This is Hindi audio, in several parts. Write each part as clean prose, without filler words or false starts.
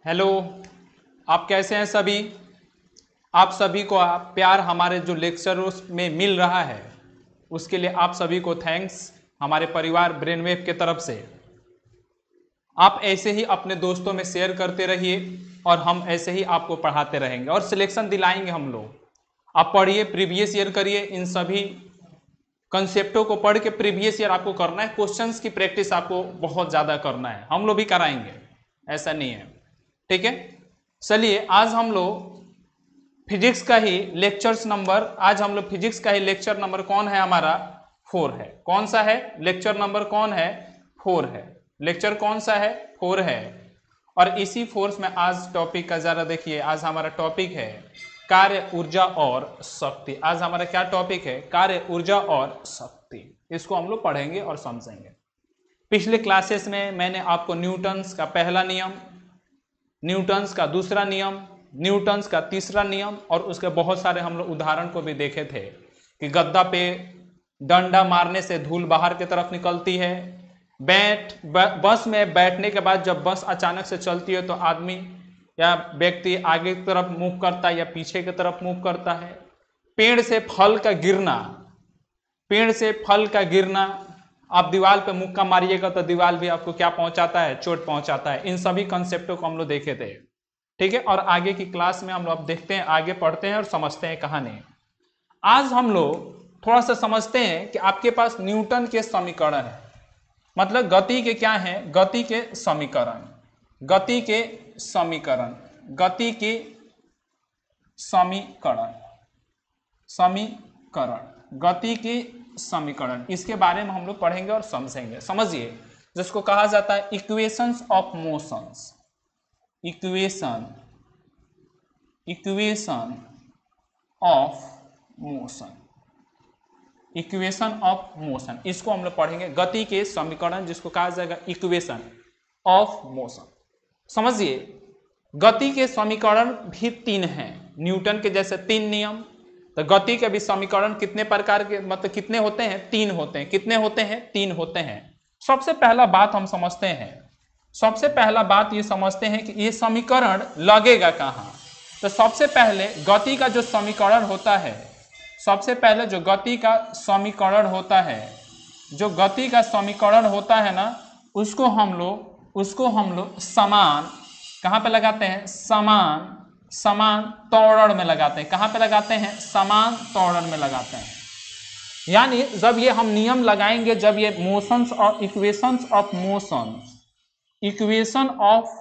हेलो, आप कैसे हैं सभी। आप सभी को प्यार हमारे जो लेक्चरों में मिल रहा है उसके लिए आप सभी को थैंक्स हमारे परिवार ब्रेनवेव के तरफ से। आप ऐसे ही अपने दोस्तों में शेयर करते रहिए और हम ऐसे ही आपको पढ़ाते रहेंगे और सिलेक्शन दिलाएंगे हम लोग। आप पढ़िए, प्रीवियस ईयर करिए, इन सभी कंसेप्टों को पढ़ के प्रीवियस ईयर आपको करना है। क्वेश्चंस की प्रैक्टिस आपको बहुत ज़्यादा करना है, हम लोग भी कराएंगे, ऐसा नहीं है, ठीक है। चलिए आज हम लोग फिजिक्स का ही लेक्चर्स नंबर, आज हम लोग फिजिक्स का ही लेक्चर नंबर कौन है हमारा 4 है। कौन सा है लेक्चर नंबर, कौन है 4 है। लेक्चर कौन सा है 4 है। और इसी फोर्स में आज टॉपिक का जरा देखिए, आज हमारा टॉपिक है कार्य, ऊर्जा और शक्ति। आज हमारा क्या टॉपिक है, कार्य, ऊर्जा और शक्ति। इसको हम लोग पढ़ेंगे और समझेंगे। पिछले क्लासेस में मैंने आपको न्यूटन्स का पहला नियम, न्यूटन्स का दूसरा नियम, न्यूटन्स का तीसरा नियम और उसके बहुत सारे हम लोग उदाहरण को भी देखे थे कि गद्दा पे डंडा मारने से धूल बाहर की तरफ निकलती है। बस में बैठने के बाद जब बस अचानक से चलती है तो आदमी या व्यक्ति आगे की तरफ मूव करता है या पीछे की तरफ मूव करता है। पेड़ से फल का गिरना, पेड़ से फल का गिरना, आप दीवार पे मुक्का मारिएगा तो दीवार भी आपको क्या पहुंचाता है, चोट पहुंचाता है। इन सभी कंसेप्टों को हम लोग देखे थे, ठीक है। और आगे की क्लास में हम लोग अब देखते हैं, आगे पढ़ते हैं और समझते हैं कहानी। आज हम लोग थोड़ा सा समझते हैं कि आपके पास न्यूटन के समीकरण है, मतलब गति के क्या है, गति के समीकरण, गति के समीकरण, गति के समीकरण, समीकरण, गति के समीकरण, इसके बारे में हम लोग पढ़ेंगे और समझेंगे। समझिए, जिसको कहा जाता है equations of motions, equation, equation of motion, equation of motion, इसको हम लोग पढ़ेंगे। गति के समीकरण जिसको कहा जाएगा इक्वेशन ऑफ मोशन। समझिए, गति के समीकरण भी 3 हैं, न्यूटन के जैसे 3 नियम। तो गति के भी समीकरण कितने प्रकार के, मतलब कितने होते हैं, 3 होते हैं। कितने होते हैं, 3 होते हैं। सबसे पहला बात हम समझते हैं, सबसे पहला बात ये समझते हैं कि ये समीकरण लगेगा कहाँ। तो सबसे पहले गति का जो समीकरण होता है, सबसे पहले जो गति का समीकरण होता है, जो गति का समीकरण होता है ना, उसको हम लोग समान कहाँ पे लगाते हैं, समान, समान त्वरण में लगाते हैं। कहाँ पे लगाते हैं, समान त्वरण में लगाते हैं। यानी जब ये हम नियम लगाएंगे, जब ये मोशंस और equations of motion, equation of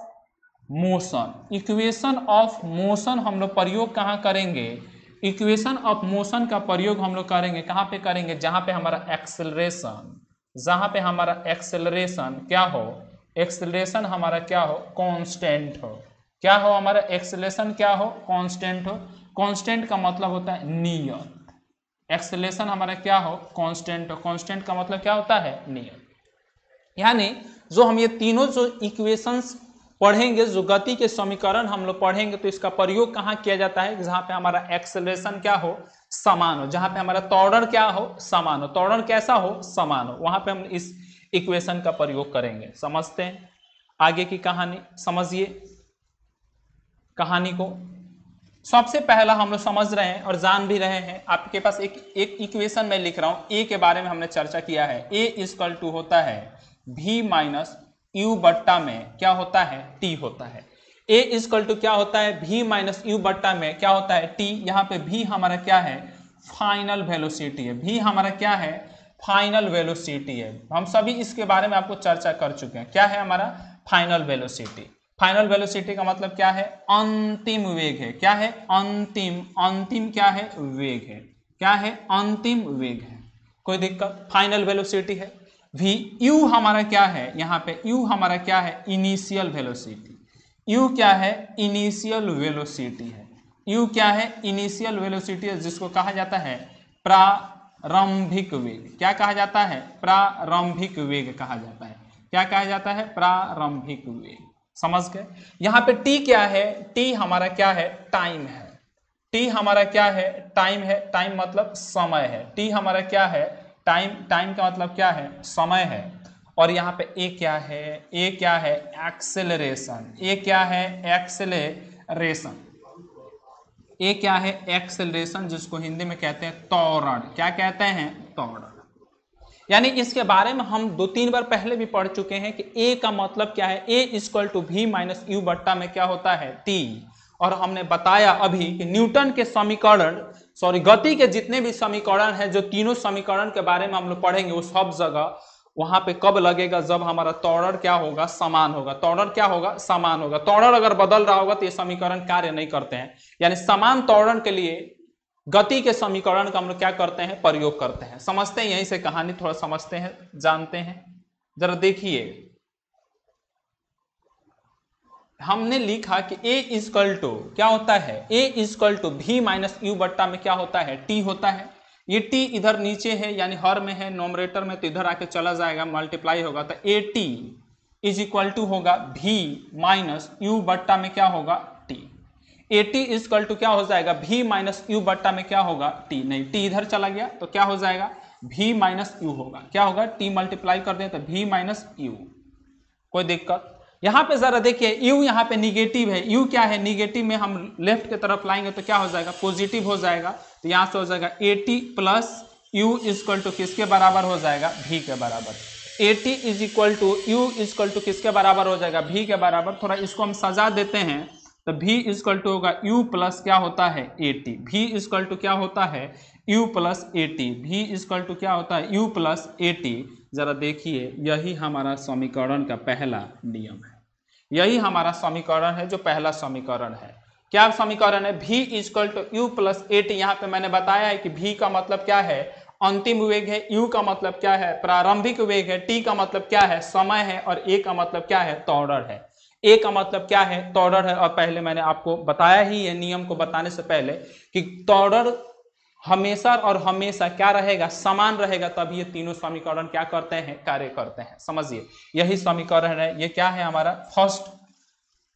motion, equation of motion हम लोग प्रयोग कहाँ करेंगे, इक्वेशन ऑफ मोशन का प्रयोग हम लोग करेंगे कहाँ पे करेंगे, जहाँ पे हमारा एक्सेलरेशन, जहाँ पे हमारा एक्सेलरेशन क्या हो, एक्सेलरेशन हमारा क्या हो, कांस्टेंट हो। क्या हो हमारा एक्सेलरेशन, क्या हो, कांस्टेंट हो। कांस्टेंट का मतलब होता है नियत। एक्सेलरेशन हमारा क्या हो, कांस्टेंट हो। कांस्टेंट का मतलब क्या होता है, नियत। यानी जो हम ये तीनों जो इक्वेशंस पढ़ेंगे, जो गति के समीकरण हम लोग पढ़ेंगे, तो इसका प्रयोग कहाँ किया जाता है, जहाँ पे हमारा एक्सेलरेशन क्या हो, समान हो, जहाँ पे हमारा त्वरण क्या हो, समान हो। त्वरण कैसा हो, समान हो, वहां पे हम इस इक्वेशन का प्रयोग करेंगे। समझते हैं आगे की कहानी, समझिए कहानी को। सबसे पहला हम लोग समझ रहे हैं और जान भी रहे हैं, आपके पास एक इक्वेशन में लिख रहा हूं, ए के बारे में हमने चर्चा किया है। ए इक्वल टू होता है v माइनस यू बट्टा में क्या होता है, टी होता है। ए इक्वल टू क्या होता है, v माइनस यू बट्टा में क्या होता है, टी। यहाँ पे v हमारा क्या है, फाइनल वेलोसिटी है। v हमारा क्या है, फाइनल वेलोसिटी है। हम सभी इसके बारे में आपको चर्चा कर चुके हैं। क्या है हमारा फाइनल वेलोसिटी। फाइनल वेलोसिटी का मतलब क्या है, अंतिम वेग है। क्या है, अंतिम, अंतिम क्या है, वेग है। क्या है, अंतिम वेग है। कोई दिक्कत, फाइनल वेलोसिटी है। v u हमारा क्या है, यहाँ पे u हमारा क्या है, इनिशियल वेलोसिटी। u क्या है, इनिशियल वेलोसिटी है। u क्या है, इनिशियल वेलोसिटी है, जिसको कहा जाता है प्रारंभिक वेग। क्या कहा जाता है, प्रारंभिक वेग कहा जाता है। क्या कहा जाता है, प्रारंभिक वेग। समझ गए। यहाँ पे t क्या है, t हमारा क्या है, टाइम है। t हमारा क्या है, टाइम है। टाइम मतलब समय है। t हमारा क्या है, टाइम। टाइम का मतलब क्या है, समय है। और यहाँ पे ए क्या है, ए क्या है, एक्सेलरेशन। ए क्या है, एक्सेलरेशन। ए क्या है, एक्सेलरेशन, जिसको हिंदी में कहते हैं त्वरण। क्या कहते हैं, त्वरण। यानी इसके बारे में हम 2-3 बार पहले भी पढ़ चुके हैं कि ए का मतलब क्या है, a equal to v minus u बट्टा में क्या होता है, टी। और हमने बताया अभी कि न्यूटन के समीकरण, गति के जितने भी समीकरण हैं, जो तीनों समीकरण के बारे में हम लोग पढ़ेंगे, वो सब जगह वहां पे कब लगेगा, जब हमारा त्वरण क्या होगा, समान होगा। त्वरण क्या होगा, समान होगा। त्वरण अगर बदल रहा होगा तो ये समीकरण कार्य नहीं करते हैं। यानी समान त्वरण के लिए गति के समीकरण का हम लोग क्या करते हैं, प्रयोग करते हैं। समझते हैं, यहीं से कहानी थोड़ा समझते हैं, जानते हैं। जरा देखिए, हमने लिखा कि ए इक्वल टू क्या होता है, a equal to v minus u बट्टा में क्या होता है, टी होता है। ये टी इधर नीचे है, यानी हर में है, नोमरेटर में, तो इधर आके चला जाएगा, मल्टीप्लाई होगा, तो a t is equal to होगा वी माइनस यू बट्टा में क्या होगा, t. A t equal to क्या हो जाएगा, वी माइनस यू बट्टा में क्या होगा, टी। नहीं, टी इधर चला गया तो क्या हो जाएगा, वी माइनस यू होगा। क्या होगा, टी मल्टीप्लाई कर दें तो वी माइनस यू। कोई दिक्कत? यहां पे जरा देखिए, u यहाँ पे निगेटिव है। u क्या है, निगेटिव में हम लेफ्ट की तरफ लाएंगे तो क्या हो जाएगा, पॉजिटिव हो जाएगा। तो यहां से हो जाएगा at plus u equal to किसके बराबर हो जाएगा, v के बराबर। at is equal to u equal to किसके बराबर हो जाएगा, v के बराबर। थोड़ा इसको हम सजा देते हैं तो v इक्वल टू होगा u प्लस क्या होता है, at। v इक्वल टू क्या होता है, u plus at। v equal to क्या होता है, u प्लस at। जरा देखिए, यही हमारा समीकरण का पहला नियम है। यही हमारा समीकरण है, जो पहला समीकरण है। क्या समीकरण है, v equal to u plus at। यहाँ पे मैंने बताया है कि v का मतलब क्या है, अंतिम वेग है। u का मतलब क्या है, प्रारंभिक वेग है। t का मतलब क्या है, समय है। और a का मतलब क्या है, त्वरण है। a का मतलब क्या है, त्वरण है। और पहले मैंने आपको बताया ही है, नियम को बताने से पहले, कि त्वरण हमेशा और हमेशा क्या रहेगा, समान रहेगा। तभी ये तीनों समीकरण क्या करते हैं, कार्य करते हैं। समझिए, यही समीकरण है। ये क्या है, हमारा फर्स्ट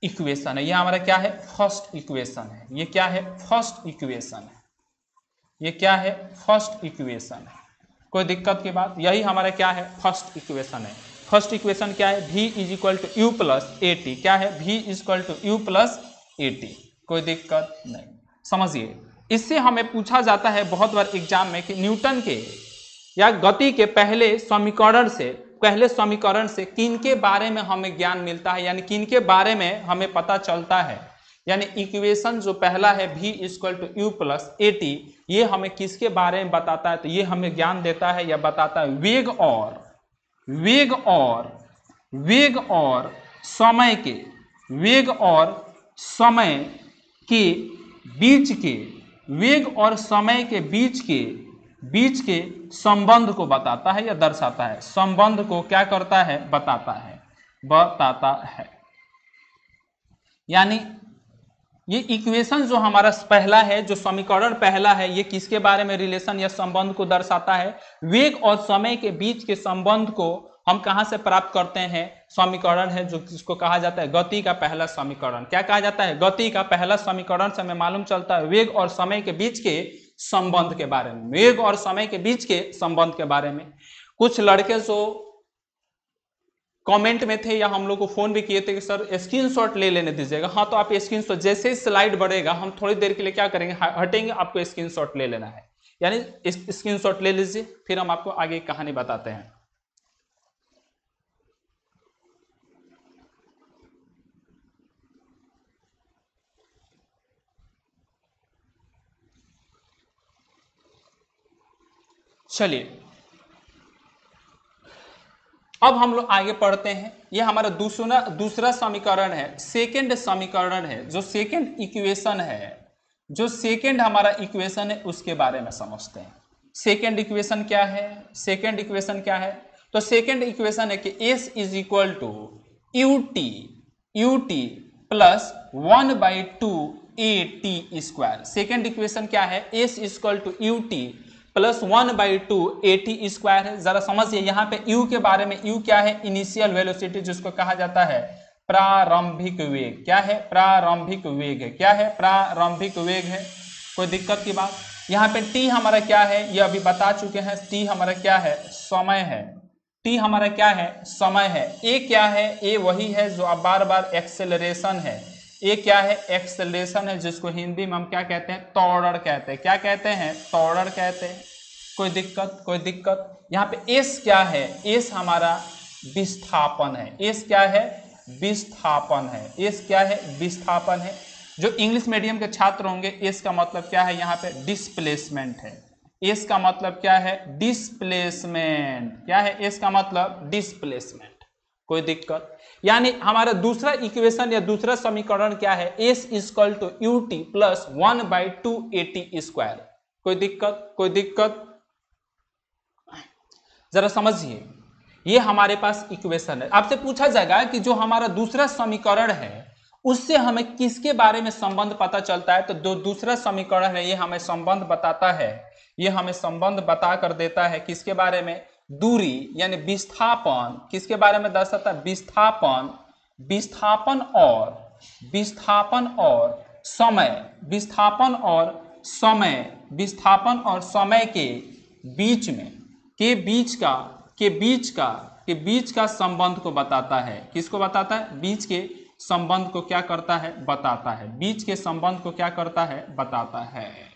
इक्वेशन है। ये हमारा क्या है, फर्स्ट इक्वेशन है। ये क्या है, फर्स्ट इक्वेशन है। ये क्या है, फर्स्ट इक्वेशन है। कोई दिक्कत की बात? यही हमारा क्या है, फर्स्ट इक्वेशन है। फर्स्ट इक्वेशन क्या है, v is equal to u plus at। क्या है, v is equal to u plus at। कोई दिक्कत नहीं। समझिए, इससे हमें पूछा जाता है बहुत बार एग्जाम में कि न्यूटन के या गति के पहले समीकरण से किन के बारे में हमें ज्ञान मिलता है, यानी किन के बारे में हमें पता चलता है। यानी इक्वेशन जो पहला है v equal to u plus at, ये हमें किसके बारे में बताता है, तो ये हमें ज्ञान देता है या बताता है वेग और समय के बीच के संबंध को बताता है या दर्शाता है। संबंध को क्या करता है, बताता है। यानी ये इक्वेशन जो हमारा पहला है, जो समीकरण पहला है, ये किसके बारे में रिलेशन या संबंध को दर्शाता है, वेग और समय के बीच के संबंध को हम कहां से प्राप्त करते हैं, समीकरण है जो जिसको कहा जाता है गति का पहला समीकरण। क्या कहा जाता है, गति का पहला समीकरण से हमें मालूम चलता है वेग और समय के बीच के संबंध के बारे में। वेग और समय के बीच के संबंध के बारे में कुछ लड़के जो कमेंट में थे या हम लोग को फोन भी किए थे कि सर स्क्रीनशॉट ले लेने दीजिएगा। हाँ, तो आप स्क्रीनशॉट, जैसे ही स्लाइड बढ़ेगा हम थोड़ी देर के लिए क्या करेंगे, हटेंगे, आपको स्क्रीनशॉट ले लेना है। यानी स्क्रीनशॉट ले लीजिए, फिर हम आपको आगे कहानी बताते हैं। चलिए, अब हम लोग आगे पढ़ते हैं। यह हमारा दूसरा समीकरण है, सेकंड समीकरण है, जो सेकंड इक्वेशन है, जो सेकंड हमारा इक्वेशन है उसके बारे में समझते हैं। सेकंड इक्वेशन क्या है, सेकंड इक्वेशन क्या है, तो सेकंड इक्वेशन है कि s is equal to ut plus 1/2 at square. Second equation क्या है, s equal to ut plus 1/2 at square है। जरा समझिए, यहाँ पे u के बारे में, u क्या है, इनिशियल वेलोसिटी, जिसको कहा जाता है प्रारंभिक वेग। क्या है, प्रारंभिक वेग है। क्या है, प्रारंभिक वेग है। कोई दिक्कत की बात? यहाँ पे t हमारा क्या है, ये अभी बता चुके हैं। t हमारा क्या है, समय है। टी हमारा क्या है, समय है। ए क्या है, ए वही है जो अब बार बार एक्सेलरेशन है। ए क्या है, एक्सेलरेशन है, जिसको हिंदी में हम क्या कहते हैं, त्वरण कहते हैं। क्या कहते हैं, त्वरण कहते हैं। कोई दिक्कत, कोई दिक्कत। यहाँ पे एस क्या है, एस हमारा विस्थापन है। एस क्या है, विस्थापन है। एस क्या है, विस्थापन है। जो इंग्लिश मीडियम के छात्र होंगे, एस का मतलब क्या है, यहाँ पे डिस्प्लेसमेंट है। एस का मतलब क्या है, डिस्प्लेसमेंट। क्या है एस का मतलब, डिस्प्लेसमेंट। कोई दिक्कत। यानी हमारा दूसरा इक्वेशन या दूसरा समीकरण क्या है, s equal to u t plus 1/2 AT square. कोई दिक्कत, कोई दिक्कत। जरा समझिए, ये हमारे पास इक्वेशन है। आपसे पूछा जाएगा कि जो हमारा दूसरा समीकरण है उससे हमें किसके बारे में संबंध पता चलता है, तो जो दूसरा समीकरण है ये हमें संबंध बताता है। ये हमें संबंध बता कर देता है किसके बारे में, दूरी यानी विस्थापन। किसके बारे में दर्शाता है, विस्थापन। विस्थापन और समय। विस्थापन और समय, विस्थापन और समय के बीच में के बीच का संबंध को बताता है। किसको बताता है, बीच के संबंध को क्या करता है, बताता है। बीच के संबंध को क्या करता है, बताता है।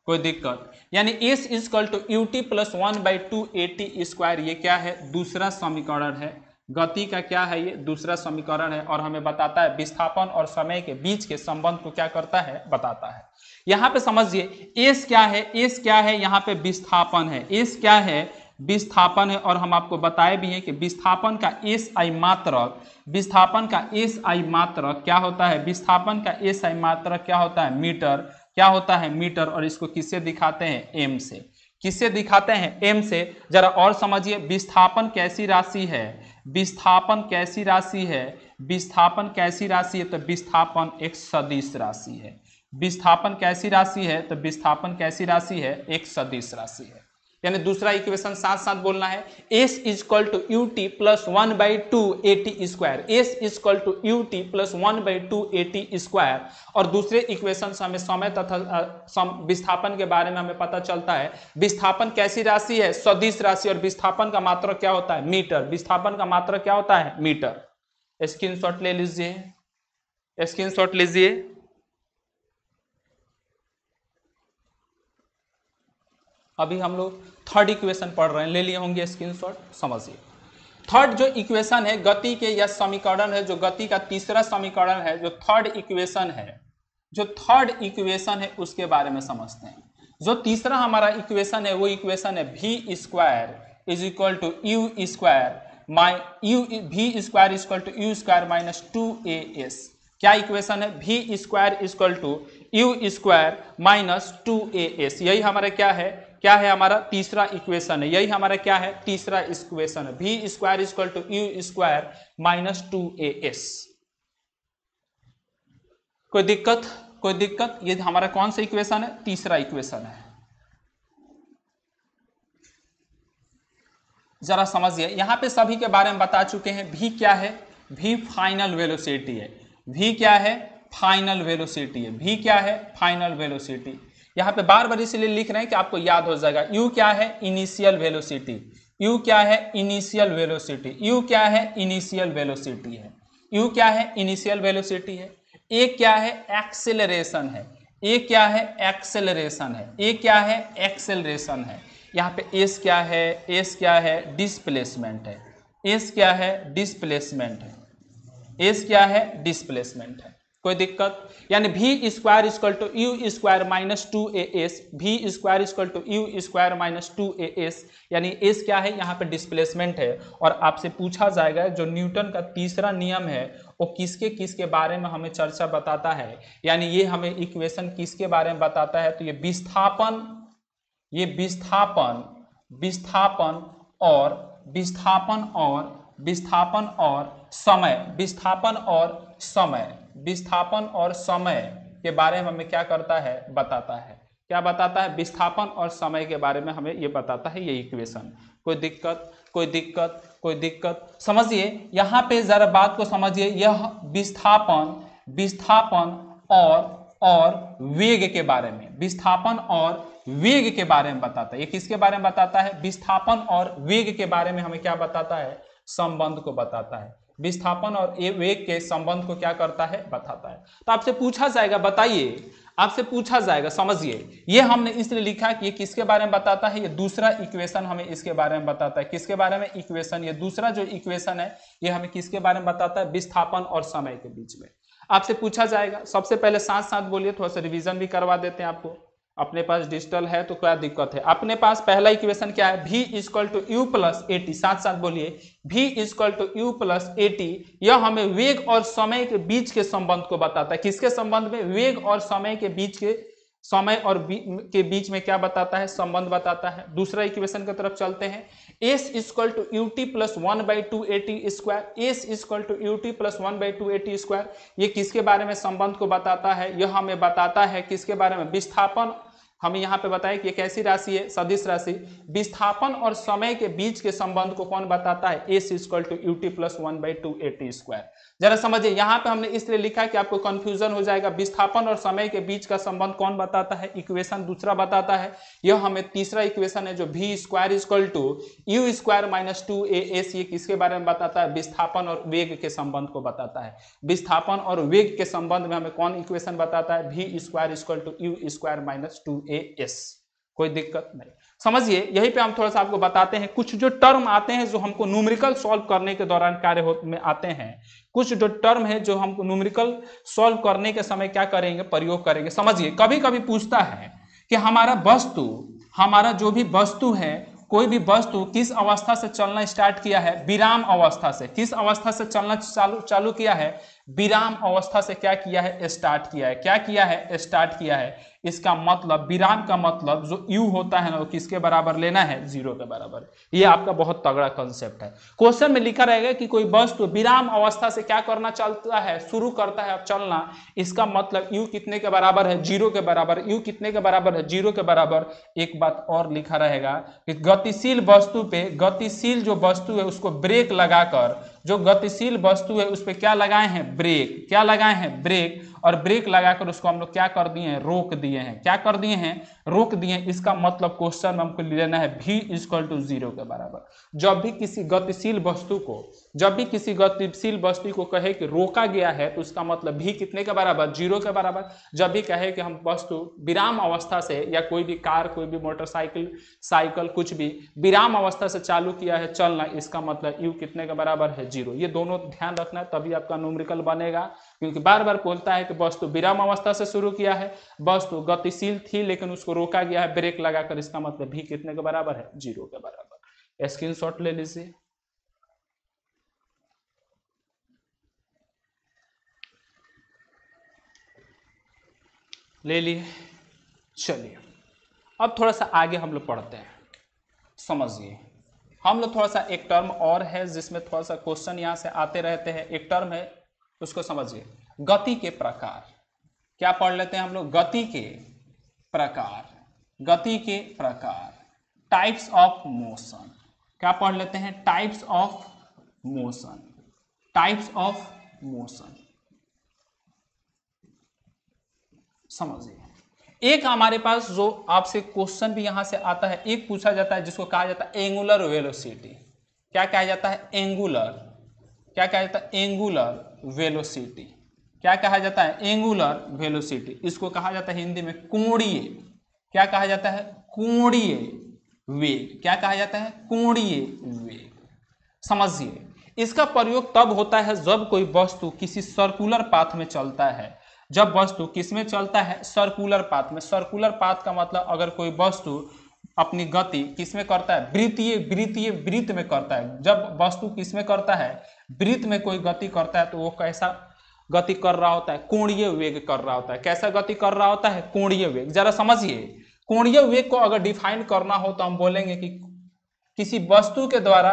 कोई दिक्कत। यानी s equal to u t plus 1/2 AT square, ये क्या है, दूसरा समीकरण है। गति का क्या है, ये दूसरा समीकरण है और हमें बताता है विस्थापन और समय के बीच के संबंध को क्या करता है, बताता है। यहां पे समझिए एस क्या है, एस क्या है, यहाँ पे विस्थापन है। एस क्या है, विस्थापन है। और हम आपको बताए भी हैं कि विस्थापन का एस आई मात्रक, विस्थापन का एस आई मात्रक क्या होता है, विस्थापन का एस आई मात्रक क्या होता है, मीटर। क्या होता है, मीटर। और इसको किससे दिखाते हैं, एम से। किससे दिखाते हैं, एम से। जरा और समझिए, विस्थापन कैसी राशि है, विस्थापन कैसी राशि है, विस्थापन कैसी राशि है, तो विस्थापन एक सदिश राशि है। विस्थापन कैसी राशि है, तो विस्थापन कैसी राशि है, एक सदिश राशि है। यानी दूसरा इक्वेशन साथ साथ बोलना है, s equal to u t plus 1/2 AT square. S equal to u t plus 1/2 AT square. और दूसरे इक्वेशन से हमें समय तथा विस्थापन के बारे में हमें पता चलता है। विस्थापन कैसी राशि है, सदिश राशि। और विस्थापन का मात्रक क्या होता है, मीटर। विस्थापन का मात्रक क्या होता है, मीटर। स्क्रीनशॉट ले लीजिए, स्क्रीनशॉट लीजिए। अभी हम लोग थर्ड इक्वेशन पढ़ रहे हैं, ले लिए होंगे स्क्रीनशॉट। समझिए, थर्ड जो इक्वेशन है गति के या समीकरण है, जो गति का तीसरा समीकरण है, जो थर्ड इक्वेशन है, जो थर्ड इक्वेशन है उसके बारे में समझते हैं। जो तीसरा हमारा इक्वेशन है वो इक्वेशन है v square is equal to u square v square equal to u square minus 2as। क्या इक्वेशन है, v square equal to u square minus 2as। यही हमारा क्या है हमारा तीसरा इक्वेशन है। यही हमारा क्या है, तीसरा इक्वेशन है, v square equal to u square minus 2as। कोई दिक्कत, कोई दिक्कत। ये हमारा कौन सा इक्वेशन है, तीसरा इक्वेशन है। जरा समझिए, यहां पे सभी के बारे में बता चुके हैं। v क्या है, v फाइनल वेलोसिटी है। v क्या है, फाइनल वेलोसिटी है। v क्या है, फाइनल वेलोसिटी। यहाँ पे बार बार इसलिए लिख रहे हैं कि आपको याद हो जाएगा। u क्या है, इनिशियल वेलोसिटी। u क्या है, इनिशियल वेलोसिटी। u क्या है, इनिशियल वेलोसिटी है। u क्या है, इनिशियल वेलोसिटी है। a क्या है, एक्सेलरेशन है। a क्या है, एक्सेलरेशन है। a क्या है, एक्सेलरेशन है। यहाँ पे s क्या है, s क्या है, डिस्प्लेसमेंट है। s क्या है, डिस्प्लेसमेंट है। s क्या है, डिस्प्लेसमेंट है। कोई दिक्कत। यानी v square equal to u square minus 2as, v square equal to u square minus 2as। यानी s क्या है, यहाँ पे डिस्प्लेसमेंट है। और आपसे पूछा जाएगा जो न्यूटन का तीसरा नियम है वो किसके किसके बारे में हमें चर्चा बताता है, यानी ये हमें इक्वेशन किसके बारे में बताता है, तो ये विस्थापन और समय के बारे में हमें क्या करता है, बताता है। क्या बताता है, विस्थापन और समय के बारे में हमें ये बताता है ये इक्वेशन। कोई दिक्कत, कोई दिक्कत, कोई दिक्कत। समझिए यहाँ पे जरा बात को समझिए। यह विस्थापन और वेग के बारे में, विस्थापन और वेग के बारे में बताता है। ये किसके बारे में बताता है? विस्थापन और वेग के बारे में हमें क्या बताता है? संबंध को बताता है। विस्थापन और वेग के संबंध को क्या करता है? बताता है। तो आपसे पूछा जाएगा, बताइए, आपसे पूछा जाएगा, समझिए, ये हमने इसलिए लिखा कि ये किसके बारे में बताता है? ये दूसरा इक्वेशन हमें इसके बारे में बताता है। किसके बारे में? इक्वेशन। ये दूसरा जो इक्वेशन है ये हमें किसके बारे में बताता है? विस्थापन और समय के बीच में आपसे पूछा जाएगा। सबसे पहले साथ साथ बोलिए, थोड़ा सा रिवीजन भी करवा देते हैं आपको। अपने पास डिजिटल है तो क्या दिक्कत है? अपने पास पहला इक्वेशन क्या है? v equal to u plus a t. साथ साथ बोलिए, v equal to u plus a t. यह हमें वेग और समय के बीच के संबंध को बताता है। किसके संबंध में? वेग और समय के बीच के, समय और के बीच में क्या बताता है? संबंध बताता है। दूसरा इक्वेशन की तरफ चलते हैं। s equal to u t plus 1/2 a t square. s equal to u t plus 1/2 a t square. ये किसके बारे में संबंध को बताता है? यह हमें बताता है किसके बारे में? विस्थापन। हमें यहाँ पे बताया कि ये कैसी राशि है? सदिश राशि। विस्थापन और समय के बीच के संबंध को कौन बताता है? s equal to u t plus 1/2 a t square. जरा समझिए, यहाँ पे हमने इसलिए लिखा है कि आपको कंफ्यूजन हो जाएगा। विस्थापन और समय के बीच का संबंध कौन बताता है? इक्वेशन दूसरा बताता है। यह हमें तीसरा इक्वेशन है जो v square equal to u square minus 2as, ये किसके बारे में बताता है? विस्थापन और वेग के संबंध को बताता है। विस्थापन और वेग के संबंध में हमें कौन इक्वेशन बताता है? v square equal to u square minus 2as। कोई दिक्कत नहीं, समझिए। यहीं पे हम थोड़ा सा आपको बताते हैं कुछ जो टर्म आते हैं जो हमको न्यूमेरिकल सॉल्व करने के दौरान कार्य में आते हैं। कुछ जो टर्म है जो हम न्यूमेरिकल सॉल्व करने के समय क्या करेंगे? प्रयोग करेंगे। समझिए, कभी कभी पूछता है कि हमारा जो भी वस्तु है, कोई भी वस्तु किस अवस्था से चलना स्टार्ट किया है? विराम अवस्था से। किस अवस्था से चलना चालू किया है? विराम अवस्था से क्या किया है? स्टार्ट किया है। क्या किया है? स्टार्ट किया है। इसका मतलब, विराम का मतलब जो u होता है ना, वो किसके बराबर लेना है? 0 के बराबर। ये आपका बहुत तगड़ा कंसेप्ट है। क्वेश्चन में लिखा रहेगा कि कोई वस्तु विराम अवस्था से क्या करना चलता है? शुरू करता है अब चलना। इसका मतलब u कितने के बराबर है? 0 के बराबर। u कितने के बराबर है? 0 के बराबर। एक बात और लिखा रहेगा कि गतिशील वस्तु पे, गतिशील जो वस्तु है उसको ब्रेक लगाकर, जो गतिशील वस्तु है उस पर क्या लगाए हैं? ब्रेक। क्या लगाए हैं? ब्रेक। और ब्रेक लगाकर उसको हम लोग क्या कर दिए हैं? रोक दिए हैं। क्या कर दिए हैं? रोक दिए हैं। इसका मतलब क्वेश्चन में हमको लेना है v इक्वल टू 0 के बराबर। जब भी किसी गतिशील वस्तु को कहे कि रोका गया है तो उसका मतलब v कितने के बराबर? 0 के बराबर। जब भी कहे कि हम वस्तु विराम अवस्था से, या कोई भी कार, कोई भी मोटरसाइकिल, साइकिल, कुछ भी विराम अवस्था से चालू किया है चलना, इसका मतलब u कितने के बराबर है? 0। ये दोनों ध्यान रखना है, तभी आपका न्यूमेरिकल बनेगा। क्योंकि बार बार बोलता है कि वस्तु विराम अवस्था से शुरू किया है, वस्तु गतिशील थी लेकिन उसको रोका गया है ब्रेक लगाकर, इसका मतलब v कितने के बराबर है? 0 के बराबर। स्क्रीनशॉट ले लीजिए। ले लिए। चलिए, अब थोड़ा सा आगे हम लोग पढ़ते हैं। समझिए, हम लोग थोड़ा सा, एक टर्म और है जिसमें थोड़ा सा क्वेश्चन यहां से आते रहते हैं। एक टर्म है, उसको समझिए, गति के प्रकार। क्या पढ़ लेते हैं हम लोग? गति के प्रकार। गति के प्रकार, टाइप्स ऑफ मोशन। क्या पढ़ लेते हैं? Types of motion. Types of motion. समझिए, एक हमारे पास जो आपसे क्वेश्चन भी यहां से आता है, एक पूछा जाता है जिसको कहा जाता है एंगुलर वेलोसिटी। क्या कहा जाता है? एंगुलर। क्या कहा जाता है? Angular velocity. क्या कहा जाता है? Angular velocity. इसको कहा जाता है हिंदी में कोणीय। क्या कहा जाता है? कोणीय वेग। क्या कहा जाता है? कोणीय वेग। समझिए, इसका प्रयोग तब होता है जब कोई वस्तु किसी सर्कुलर पाथ में चलता है। जब वस्तु किसमें चलता है? सर्कुलर पाथ में। सर्कुलर पाथ का मतलब, अगर कोई वस्तु अपनी गति किसमें करता है? वृत्त में करता है। जब वस्तु किसमें करता है? वृत्त में कोई गति करता है तो वो कैसा गति कर रहा होता है? कोणीय वेग कर रहा होता है। कैसा गति कर रहा होता है? कोणीय वेग। जरा समझिए, कोणीय वेग को अगर डिफाइन करना हो तो हम बोलेंगे कि किसी वस्तु के द्वारा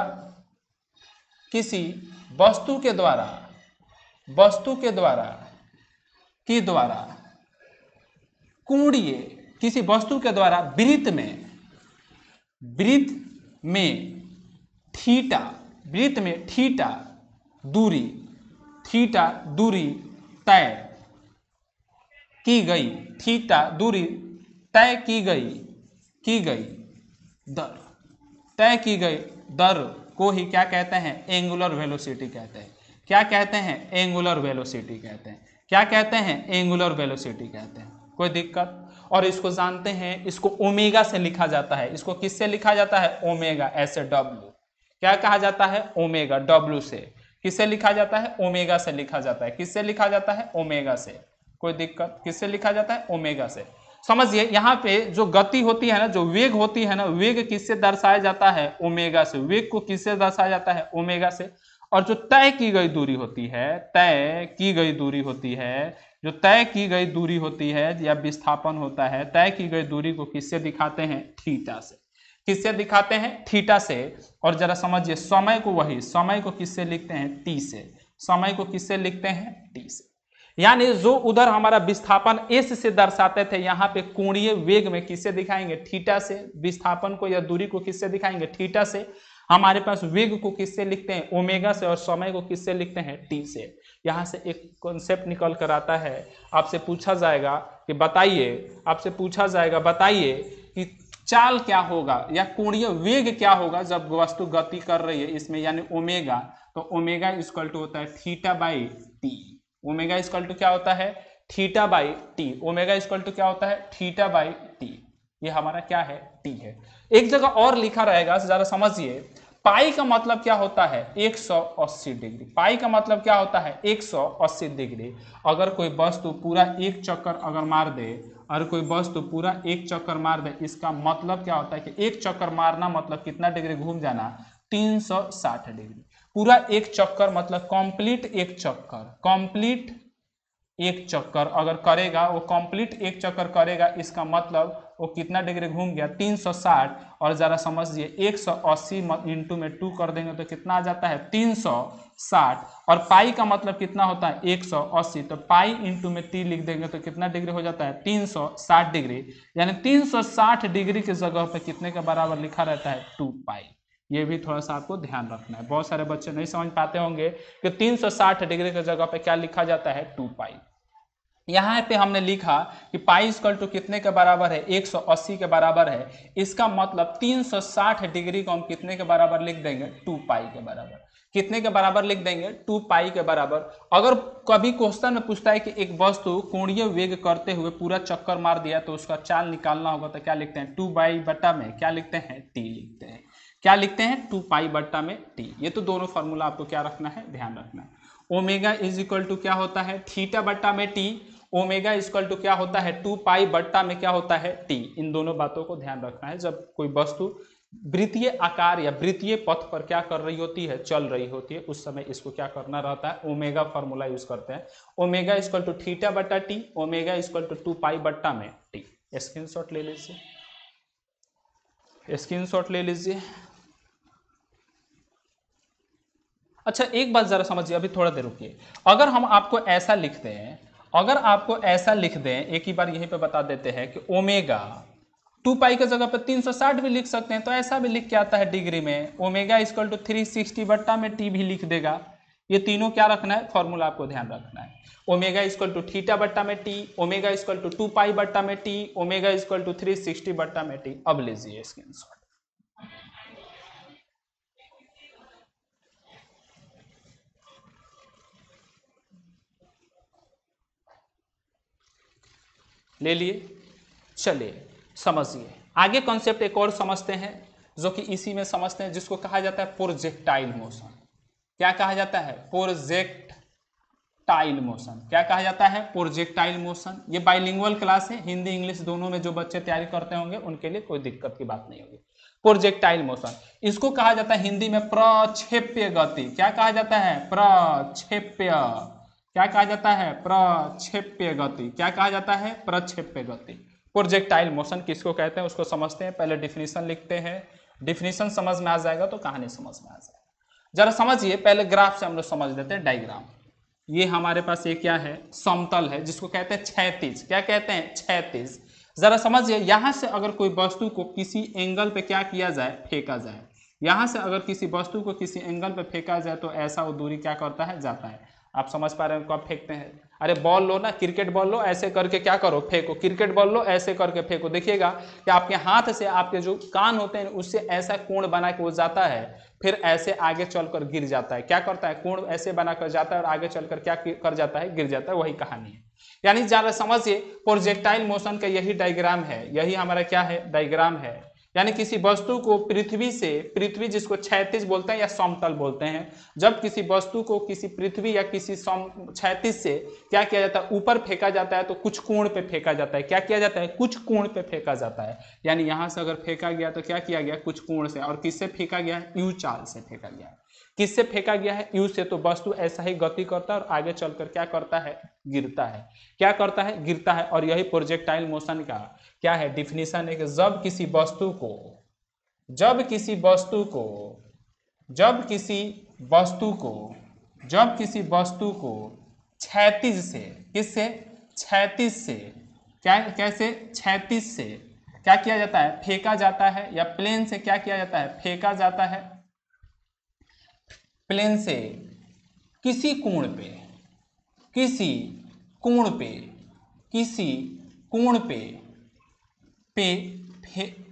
कोणीय, किसी वस्तु के द्वारा वृत्त में थीटा दूरी तय की गई, थीटा दूरी तय की गई दर, तय की गई दर को ही क्या कहते हैं, एंगुलर वेलोसिटी कहते हैं। क्या कहते हैं, एंगुलर वेलोसिटी कहते हैं। क्या कहते हैं, एंगुलर वेलोसिटी कहते हैं। कोई दिक्कत? और इसको जानते हैं, इसको ओमेगा से लिखा जाता है। इसको किससे लिखा जाता है, ओमेगा, ऐसे डब्ल्यू। क्या कहा जाता है, ओमेगा, डब्ल्यू से। किससे लिखा जाता है, ओमेगा से लिखा जाता है। किससे लिखा जाता है, ओमेगा से। कोई दिक्कत? किससे लिखा जाता है, ओमेगा से। समझिए यहाँ पे जो गति होती है ना, जो वेग होती है ना, वेग किससे दर्शाया जाता है, ओमेगा से। वेग को किससे दर्शाया जाता है, ओमेगा से। और जो तय की गई दूरी होती है, तय की गई दूरी होती है, जो तय की गई दूरी होती है या विस्थापन होता है, तय की गई दूरी को किससे दिखाते हैं, थीटा से। किससे दिखाते हैं, थीटा से। और जरा समझिए समय को, वही समय को किससे लिखते हैं, टी से। समय को किससे लिखते हैं, टी से। यानी जो उधर हमारा विस्थापन एस से दर्शाते थे, यहाँ पे कोणीय वेग में किससे दिखाएंगे, थीटा से। विस्थापन को या दूरी को किससे दिखाएंगे, थीटा से। हमारे पास वेग को किससे लिखते हैं, ओमेगा से। और समय को किससे लिखते हैं, टी से। यहाँ से एक कॉन्सेप्ट निकल कर आता है। आपसे पूछा जाएगा कि बताइए, आपसे पूछा जाएगा बताइए कि चाल क्या होगा या कोणीय वेग क्या होगा जब वस्तु गति कर रही है इसमें, यानी ओमेगा। तो ओमेगा इक्वल टू होता है theta by t. Omega equal to क्या होता है, theta by t. Omega equal to क्या होता है, थीटा बाई टी। ये हमारा क्या है, टी है। एक जगह और लिखा रहेगा, जरा समझिए। पाई का मतलब क्या होता है, 180 डिग्री। पाई का मतलब क्या होता है, 180 डिग्री। अगर कोई वस्तु पूरा एक चक्कर अगर मार दे, और कोई वस्तु पूरा एक चक्कर मार दे, इसका मतलब क्या होता है कि एक चक्कर मारना मतलब कितना डिग्री घूम जाना, 360 डिग्री। पूरा एक चक्कर मतलब कंप्लीट एक चक्कर, कंप्लीट एक चक्कर अगर करेगा, वो कंप्लीट एक चक्कर करेगा, इसका मतलब वो कितना डिग्री घूम गया, 360। और जरा समझिए 180 इंटू में 2 कर देंगे तो कितना आ जाता है, 360। और पाई का मतलब कितना होता है, 180। तो पाई इंटू में टी लिख देंगे तो कितना डिग्री हो जाता है, 360 डिग्री। यानी 360 डिग्री की जगह पे कितने के बराबर लिखा रहता है, 2 पाई। ये भी थोड़ा सा आपको ध्यान रखना है। बहुत सारे बच्चे नहीं समझ पाते होंगे कि 360 डिग्री की जगह पे क्या लिखा जाता है, 2 पाई। यहाँ पे हमने लिखा कि पाई इक्वल टू कितने के बराबर है, 180 के बराबर है। इसका मतलब 360 डिग्री को हम कितने के बराबर लिख देंगे, 2 पाई के बराबर। कितने के बराबर लिख देंगे, 2 पाई के बराबर। अगर कभी क्वेश्चन में पूछता है कि एक वस्तु कोणीय वेग करते हुए पूरा चक्कर मार दिया तो उसका चाल निकालना होगा, तो क्या लिखते हैं, 2 पाई बटा में क्या लिखते हैं, टी लिखते हैं। क्या लिखते हैं, 2 पाई बट्टा में टी। ये तो दोनों फॉर्मूला आपको क्या रखना है, ध्यान रखना है। ओमेगा इज इक्वल टू क्या होता है, थीटा बट्टा में टी। ओमेगा इक्वल टू क्या होता है, 2 पाई बट्टा में क्या होता है, टी। इन दोनों बातों को ध्यान रखना है जब कोई वस्तु वृत्तीय आकार या वृत्तीय पथ पर क्या कर रही होती है, चल रही होती है, उस समय इसको क्या करना रहता है, ओमेगा फॉर्मूला यूज करते हैं। ओमेगा इक्वल टू थीटा बट्टा टी, ओमेगा इक्वल टू 2 पाई बट्टा में टी। स्क्रीनशॉट ले लीजिए, स्क्रीनशॉट ले लीजिए। अच्छा एक बात जरा समझिए, अभी थोड़ा देर रुकिए। अगर हम आपको ऐसा लिखते हैं, अगर आपको ऐसा लिख दें, एक ही बार यहीं पे बता देते हैं कि ओमेगा 2 पाई की जगह पर 360 भी लिख सकते हैं, तो ऐसा भी लिख के आता है डिग्री में। ओमेगा इक्वल टू 360 बट्टा में टी भी लिख देगा। ये तीनों क्या रखना है, फॉर्मूला आपको ध्यान रखना है। ओमेगा इक्वल टू थीटा बट्टा में टी, ओमेगा इक्वल टू 2 पाई बट्टा में टी, ओमेगा इक्वल टू 360 बट्टा में टी। अब लीजिए स्क्रीनशॉट। ले लिए, चलिए समझिए। आगे कॉन्सेप्ट एक और समझते हैं जो कि इसी में समझते हैं, जिसको कहा जाता है प्रोजेक्टाइल मोशन। क्या कहा जाता है, प्रोजेक्टाइल मोशन। क्या कहा जाता है, प्रोजेक्टाइल मोशन। ये बाइलिंगुअल क्लास है, हिंदी इंग्लिश दोनों में जो बच्चे तैयारी करते होंगे उनके लिए कोई दिक्कत की बात नहीं होगी। प्रोजेक्टाइल मोशन, इसको कहा जाता है हिंदी में प्रक्षेप्य गति। क्या कहा जाता है, प्रक्षेप्य। क्या कहा जाता है, प्रक्षेप्य गति। क्या कहा जाता है, प्रक्षेप्य गति। प्रोजेक्टाइल मोशन किसको कहते हैं उसको समझते हैं। पहले डिफिनीशन लिखते हैं, डिफिनीशन समझ में आ जाएगा तो कहानी समझ में आ जाएगा। जरा समझिए, पहले ग्राफ से हम लोग समझ लेते हैं, डायग्राम। ये हमारे पास ये क्या है, समतल है, जिसको कहते हैं क्षैतिज। क्या कहते हैं, क्षैतिज। जरा समझिए, यहां से अगर कोई वस्तु को किसी एंगल पे क्या किया जाए, फेंका जाए, यहाँ से अगर किसी वस्तु को किसी एंगल पे फेंका जाए तो ऐसा वो दूरी क्या करता है, जाता है। आप समझ पा रहे हैं कब फेंकते हैं? अरे बॉल लो ना, क्रिकेट बॉल लो, ऐसे करके क्या करो, फेंको। क्रिकेट बॉल लो, ऐसे करके फेंको। देखिएगा कि आपके हाथ से आपके जो कान होते हैं उससे ऐसा कोण बना के वो जाता है, फिर ऐसे आगे चलकर गिर जाता है। क्या करता है, कोण ऐसे बनाकर जाता है और आगे चलकर क्या कर जाता है, गिर जाता है। वही कहानी है। यानी ज़्यादा समझिए, प्रोजेक्टाइल मोशन का यही डायग्राम है, यही हमारा क्या है, डायग्राम है। यानी किसी वस्तु को पृथ्वी से, पृथ्वी जिसको क्षैतिज बोलते हैं या समतल बोलते हैं, जब किसी वस्तु को किसी पृथ्वी या किसी क्षैतिज से क्या किया जाता है, ऊपर फेंका जाता है तो कुछ कोण पे फेंका जाता है। क्या किया जाता है, कुछ कोण पे फेंका जाता है। यानी यहां से अगर फेंका गया तो क्या किया गया, कुछ कोण से। और किससे फेंका गया है, यू चाल से फेंका गया है। किससे फेंका गया है, यू से। तो वस्तु ऐसा ही गति करता है और आगे चलकर क्या करता है, गिरता है। क्या करता है, गिरता है। और यही प्रोजेक्टाइल मोशन का क्या है, डिफिनीशन है कि जब किसी वस्तु को क्षैतिज से, किससे, क्षैतिज से, क्या, कैसे, क्षैतिज से क्या किया जाता है, फेंका जाता है। या प्लेन से क्या किया जाता है, फेंका जाता है। प्लेन से किसी कोण पे, किसी कोण पे, किसी कोण पे,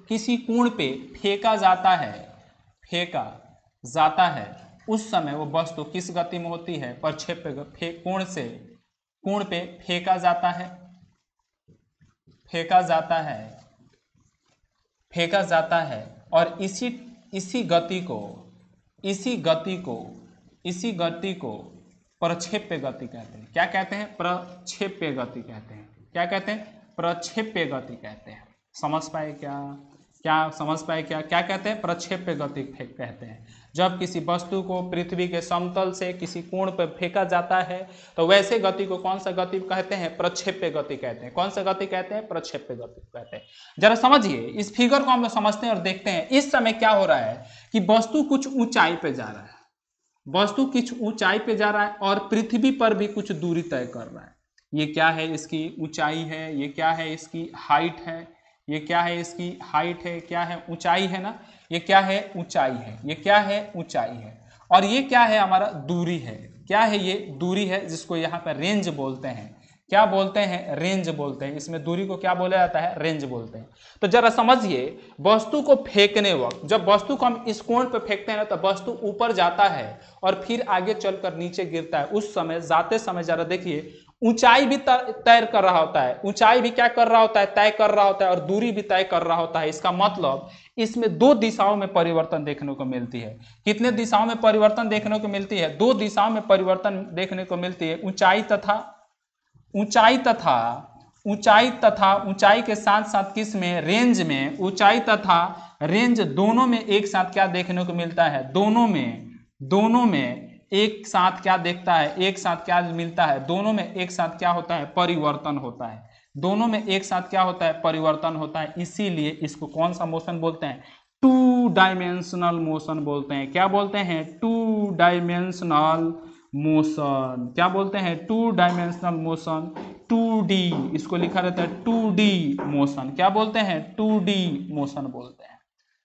किसी कोण पे फेंका जाता है, फेंका जाता है, उस समय वो वस्तु किस गति में होती है, प्रक्षेप्य कोण से, कोण पे फेंका जाता है, फेंका जाता है, फेंका जाता है। और इसी गति को प्रक्षेप्य गति कहते हैं। क्या कहते हैं, प्रक्षेप्य गति कहते हैं। क्या कहते हैं, प्रक्षेप्य गति कहते हैं। समझ पाए क्या, क्या समझ पाए क्या, क्या कहते हैं, प्रक्षेप्य गति कहते हैं। जब किसी वस्तु को पृथ्वी के समतल से किसी कोण पर फेंका जाता है तो वैसे गति को कौन सा गति कहते हैं, प्रक्षेप्य गति कहते हैं। कौन सा गति कहते हैं, प्रक्षेप्य गति कहते हैं। जरा समझिए, इस फिगर को हम लोग समझते हैं और देखते हैं। इस समय क्या हो रहा है कि वस्तु कुछ ऊंचाई पे जा रहा है, वस्तु कुछ ऊंचाई पे जा रहा है और पृथ्वी पर भी कुछ दूरी तय कर रहा है। ये क्या है, इसकी ऊंचाई है। ये क्या है, इसकी हाइट है। ये क्या है, इसकी हाइट है। क्या है, ऊंचाई है ना। ये क्या है, ऊंचाई है। ये क्या है, ऊंचाई है। और ये क्या है, हमारा दूरी है। क्या है, ये दूरी है, जिसको यहाँ पर रेंज बोलते हैं। क्या बोलते हैं, रेंज बोलते हैं। इसमें दूरी को क्या बोला जाता है, रेंज बोलते हैं। तो जरा समझिए, वस्तु को फेंकने वक्त, जब वस्तु को हम इस कोण पे फेंकते हैं ना, तो वस्तु ऊपर जाता है और फिर आगे चलकर नीचे गिरता है। उस समय, जाते समय जरा देखिए, ऊंचाई भी तय कर रहा होता है। ऊंचाई भी क्या कर रहा होता है, तय कर रहा होता है। और दूरी भी तय कर रहा होता है। इसका मतलब इसमें दो दिशाओं में परिवर्तन देखने को मिलती है। कितने दिशाओं में परिवर्तन देखने को मिलती है, दो दिशाओं में परिवर्तन देखने को मिलती है। ऊंचाई तथा ऊंचाई के साथ साथ किस में, रेंज में। ऊंचाई तथा रेंज दोनों में एक साथ क्या देखने को मिलता है, दोनों में एक साथ क्या देखता है, एक साथ क्या मिलता है, दोनों में एक साथ क्या होता है, परिवर्तन होता है। दोनों में एक साथ क्या होता है, परिवर्तन होता है। इसीलिए इसको कौन सा मोशन बोलते हैं, टू डायमेंशनल मोशन बोलते हैं। क्या बोलते हैं, टू डायमेंशनल मोशन। क्या बोलते हैं, टू डायमेंशनल मोशन, 2D, इसको लिखा रहता है 2D मोशन। क्या बोलते हैं, 2D मोशन बोलते हैं।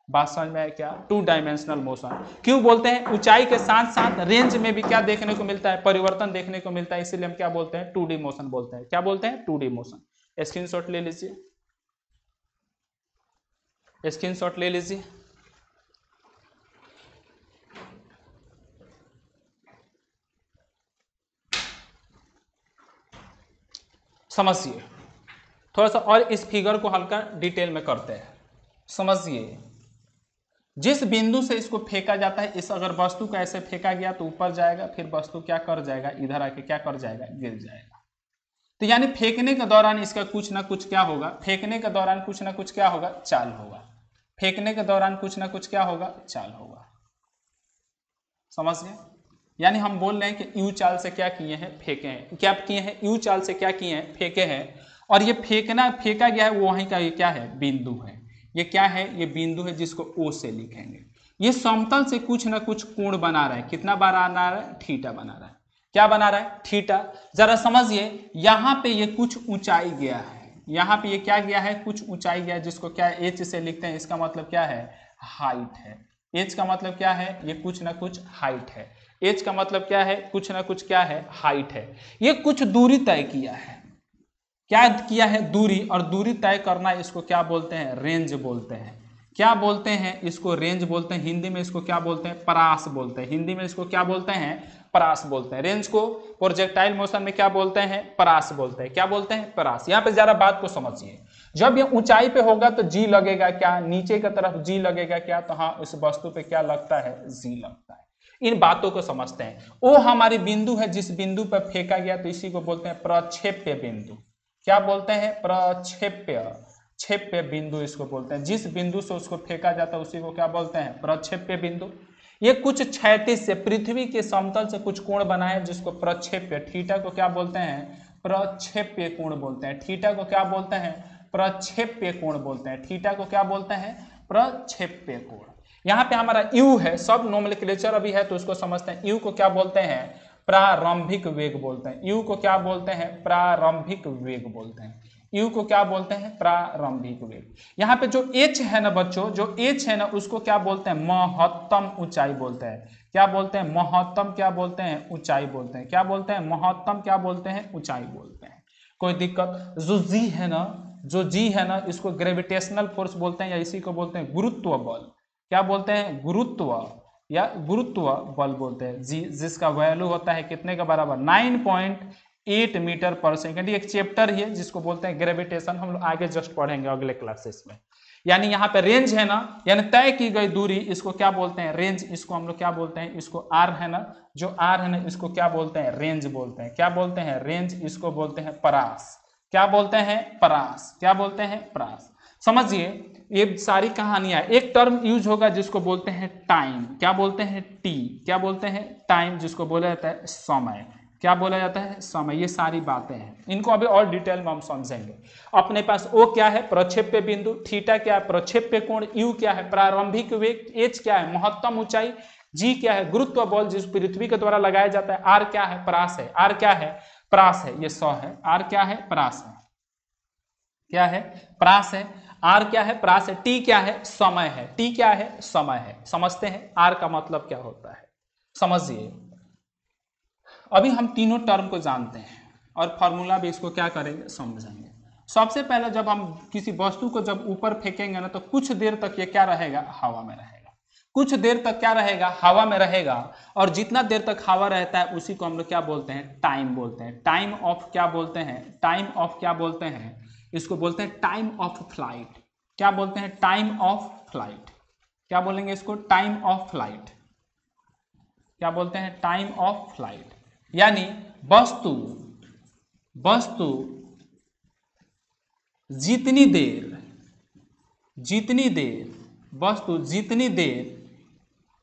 बात समझ में आया क्या, टू डायमेंशनल मोशन क्यों बोलते हैं। ऊंचाई के साथ साथ रेंज में भी क्या देखने को मिलता है, परिवर्तन देखने को मिलता है। इसीलिए हम क्या बोलते हैं, 2D मोशन बोलते हैं। क्या बोलते हैं, 2D मोशन। स्क्रीनशॉट ले लीजिए, स्क्रीनशॉट ले लीजिए। समझिए थोड़ा सा और इस फिगर को हल्का डिटेल में करते हैं। समझिए, जिस बिंदु से इसको फेंका जाता है, इस अगर वस्तु को ऐसे फेंका गया तो ऊपर जाएगा, फिर वस्तु क्या कर जाएगा, इधर आके क्या कर जाएगा, गिर जाएगा। तो यानी फेंकने के दौरान इसका कुछ ना कुछ क्या होगा, फेंकने के दौरान कुछ ना कुछ क्या होगा, चाल होगा। फेंकने के दौरान कुछ ना कुछ क्या होगा, चाल होगा। समझ गए। यानी हम बोल रहे हैं कि यू चाल से क्या किए हैं, फेंके हैं। क्या किए हैं, यू चाल से क्या किए हैं, फेंके हैं। और ये फेंका गया है, वो वहीं का ये क्या है, बिंदु है। ये क्या है, ये बिंदु है, जिसको ओ से लिखेंगे। ये समतल से कुछ ना कुछ कोण बना रहा है। कितना बना रहा है, थीटा बना रहा है। क्या बना रहा है, थीटा। जरा समझिए, यहाँ पे ये कुछ ऊंचाई गया है, यहाँ पे ये क्या गया है, कुछ ऊंचाई गया है, जिसको क्या एच से लिखते हैं। इसका मतलब क्या है, हाइट है। एज का मतलब क्या है, ये कुछ ना कुछ हाइट है। एज का मतलब क्या है, कुछ ना कुछ क्या है, हाइट है। ये कुछ दूरी तय किया है, क्या किया है, दूरी, और दूरी तय करना इसको क्या बोलते हैं, रेंज बोलते हैं। क्या बोलते हैं इसको, रेंज बोलते हैं। हिंदी में इसको क्या बोलते हैं, परास बोलते हैं। हिंदी में इसको क्या बोलते हैं, परास बोलते हैं। रेंज को प्रोजेक्टाइल मोशन में क्या बोलते हैं, परास बोलते हैं। क्या बोलते हैं, परास। यहाँ पे जरा बात को समझिए, जब ये ऊंचाई पे होगा तो जी लगेगा क्या, नीचे की तरफ जी लगेगा क्या, तो हाँ इस वस्तु पे क्या लगता है, जी लगता है। इन बातों को समझते हैं। वो हमारी बिंदु है जिस बिंदु पर फेंका गया, तो इसी को बोलते हैं प्रक्षेप्य बिंदु। क्या बोलते हैं, प्रक्षेप्य, क्षेप्य बिंदु इसको बोलते हैं। जिस बिंदु से उसको फेंका जाता है उसी को क्या बोलते हैं, प्रक्षेप्य बिंदु। ये कुछ क्षैतिज से, पृथ्वी के समतल से कुछ कोण बनाए जिसको प्रक्षेप्य, थीटा को क्या बोलते हैं, प्रक्षेप्य कोण बोलते हैं। थीटा को क्या बोलते हैं, प्रक्षेप्य कोण बोलते हैं। थीटा को क्या बोलते हैं, प्रक्षेप्य कोण। यहाँ पे हमारा यू है, सब नोमेनक्लेचर अभी है तो उसको समझते हैं। यू को क्या बोलते हैं, प्रारंभिक वेग बोलते हैं। यू को क्या बोलते हैं, प्रारंभिक वेग बोलते हैं। यू को क्या बोलते हैं, प्रारंभिक वेग। यहाँ पे जो एच है ना बच्चों, जो एच है ना उसको क्या बोलते हैं, महत्तम ऊंचाई बोलते हैं। क्या बोलते हैं, महत्तम क्या बोलते हैं, ऊंचाई बोलते हैं। क्या बोलते हैं, महत्तम क्या बोलते हैं, ऊंचाई बोलते हैं। कोई दिक्कत। जो जी है ना, जो जी है ना, इसको ग्रेविटेशनल फोर्स बोलते हैं या इसी को बोलते हैं गुरुत्व बल। क्या बोलते हैं, गुरुत्व या गुरुत्व बल बोलते हैं। जी, जिसका वैल्यू होता है कितने का बराबर, 9.8 मीटर पर सेकेंड। एक चैप्टर ही है जिसको बोलते हैं ग्रेविटेशन, हम लोग आगे जस्ट पढ़ेंगे अगले क्लासेस में। यानी यहाँ पे रेंज है ना, यानी तय की गई दूरी, इसको क्या बोलते हैं, रेंज। इसको हम लोग क्या बोलते हैं, इसको आर है ना, जो आर है ना इसको क्या बोलते हैं, रेंज बोलते हैं। क्या बोलते हैं, रेंज। इसको बोलते हैं परास। क्या बोलते हैं, परास। क्या बोलते हैं, परास। समझिए ये सारी कहानियां। एक टर्म यूज होगा जिसको बोलते हैं टाइम। क्या बोलते हैं, टी। क्या बोलते हैं, टाइम, जिसको बोला जाता है समय। क्या बोला जाता है, समय। ये सारी बातें हैं, इनको अभी और डिटेल में हम समझेंगे। अपने पास ओ क्या है, प्रक्षेप्य बिंदु। थीटा क्या है, प्रक्षेप्य कोण। यू क्या है, प्रारंभिक वेग। एच क्या है, महत्तम ऊंचाई। जी क्या है, गुरुत्व बल जिस पृथ्वी के द्वारा लगाया जाता है। आर क्या है, परास है। आर क्या है, परास है। ये 100 है। आर क्या है, परास है। क्या है, परास है। आर क्या है, परास है। टी क्या है, समय है। टी क्या है, समय है। समझते हैं आर का मतलब क्या होता है, समझिए। अभी हम तीनों टर्म को जानते हैं और फॉर्मूला भी इसको क्या करेंगे, समझेंगे। सबसे पहले जब हम किसी वस्तु को जब ऊपर फेंकेंगे ना, तो कुछ देर तक ये क्या रहेगा, हवा में रहेगा। कुछ देर तक क्या रहेगा, हवा में रहेगा। और जितना देर तक हवा रहता है उसी को हम लोग क्या बोलते हैं, टाइम बोलते हैं। टाइम ऑफ क्या बोलते हैं, टाइम ऑफ क्या बोलते हैं, इसको बोलते हैं टाइम ऑफ फ्लाइट। क्या बोलते हैं, टाइम ऑफ फ्लाइट। क्या बोलेंगे इसको, टाइम ऑफ फ्लाइट। क्या बोलते हैं, टाइम ऑफ फ्लाइट। यानी वस्तु जितनी देर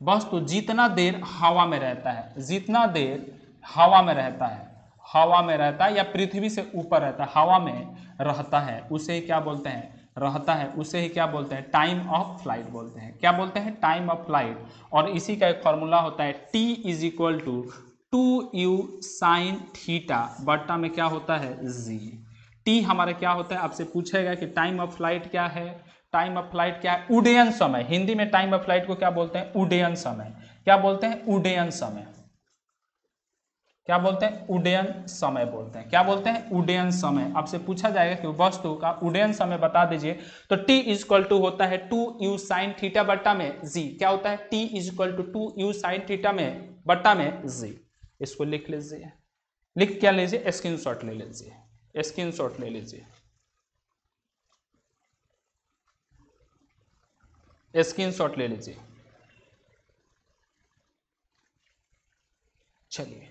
वस्तु जितना देर हवा में रहता है, जितना देर हवा में रहता है या पृथ्वी से ऊपर रहता है, हवा में रहता है, उसे ही क्या बोलते हैं, रहता है, उसे ही क्या बोलते हैं, टाइम ऑफ फ्लाइट बोलते हैं। क्या बोलते हैं, टाइम ऑफ फ्लाइट। और इसी का एक फॉर्मूला होता है T is equal to 2u sine theta बट्टा में क्या होता है, जी। टी हमारा क्या होता है, आपसे पूछेगा कि टाइम ऑफ फ्लाइट क्या है। टाइम ऑफ फ्लाइट क्या है, उड्डयन समय। हिंदी में टाइम ऑफ फ्लाइट को क्या बोलते हैं, उड्डयन समय। क्या बोलते हैं, उड्डयन समय। क्या बोलते हैं, उड्डयन समय बोलते हैं। क्या बोलते हैं, उड्डयन समय। आपसे पूछा जाएगा कि वस्तु का उड्डयन समय बता दीजिए, तो T इज इक्वल टू होता है 2u साइन थीटा बट्टा में जी। क्या होता है, T is equal to 2u sine theta में बट्टा में जी। इसको लिख लीजिए, लिख क्या लीजिए, स्क्रीनशॉट ले लीजिए, स्क्रीनशॉट ले लीजिए, स्क्रीनशॉट ले लीजिए। चलिए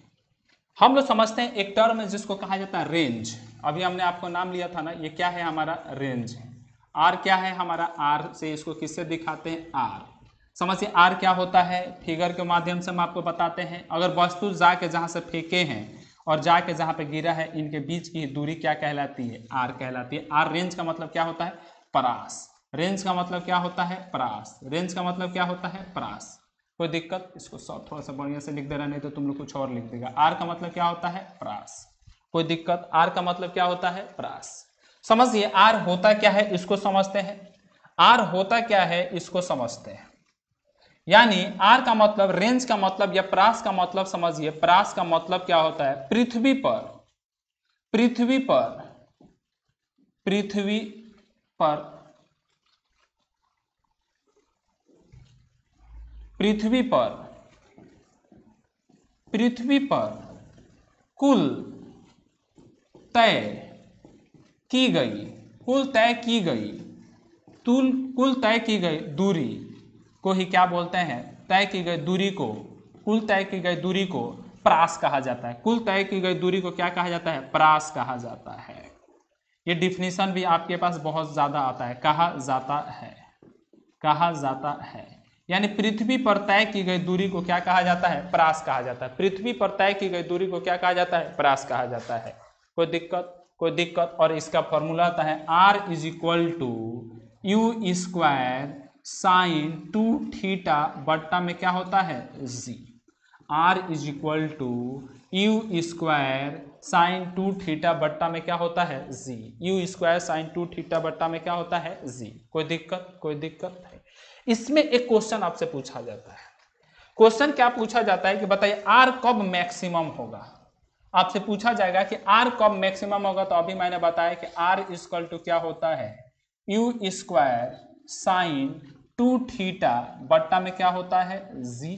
हम लोग समझते हैं एक टर्म है जिसको कहा जाता है रेंज। अभी हमने आपको नाम लिया था ना, ये क्या है हमारा, रेंज है। आर क्या है हमारा, आर से इसको किससे दिखाते हैं, आर। समझिए आर क्या होता है, फिगर के माध्यम से हम आपको बताते हैं। अगर वस्तु जाके जहां से फेंके हैं और जाके जहां पे गिरा है, इनके बीच की दूरी क्या कहलाती है, आर कहलाती है। आर रेंज का मतलब क्या होता है, परास। रेंज का मतलब क्या होता है, परास। रेंज का मतलब क्या होता है, परास। कोई दिक्कत, इसको थोड़ा सा बढ़िया से लिख दे रहा, नहीं तो तुम लोग कुछ और लिख देगा। आर का मतलब क्या होता है, परास। कोई दिक्कत, आर का मतलब क्या होता है, परास। समझिए आर होता क्या है, इसको समझते हैं। आर होता क्या है, इसको समझते हैं। यानी आर का मतलब, रेंज का मतलब या प्रास का मतलब समझिए, प्रास का मतलब क्या होता है, पृथ्वी पर, पृथ्वी पर, पृथ्वी पर, पृथ्वी पर, पृथ्वी पर कुल तय की गई, कुल तय की गई, कुल तय की गई दूरी को ही क्या बोलते हैं, तय की गई दूरी को, कुल तय की गई दूरी को प्रास कहा जाता है। कुल तय की गई दूरी को क्या कहा जाता है, प्रास कहा जाता है। ये डिफिनीशन भी आपके पास बहुत ज्यादा आता है, कहा जाता है, कहा जाता है। यानी पृथ्वी पर तय की गई दूरी को क्या कहा जाता है, प्रास कहा जाता है। पृथ्वी पर तय की गई दूरी को क्या कहा जाता है, प्रास कहा जाता है। कोई दिक्कत, कोई दिक्कत। और इसका फॉर्मूला आता है R is equal to u square sine 2 theta बट्टा में क्या होता है, जी। R is equal to u square sine 2 theta बट्टा में क्या होता है, जी। यू स्क्वायर साइन 2 थीटा बट्टा में क्या होता है, जी। कोई दिक्कत, कोई दिक्कत है। इसमें एक क्वेश्चन आपसे पूछा जाता है। क्वेश्चन क्या पूछा जाता है कि बताइए आर कब मैक्सिमम होगा। आपसे पूछा जाएगा कि आर कब मैक्सिमम होगा, तो अभी मैंने बताया कि आर इक्वल टू क्या होता है, यू स्क्वायर साइन 2 थीटा बट्टा में क्या होता है, जी।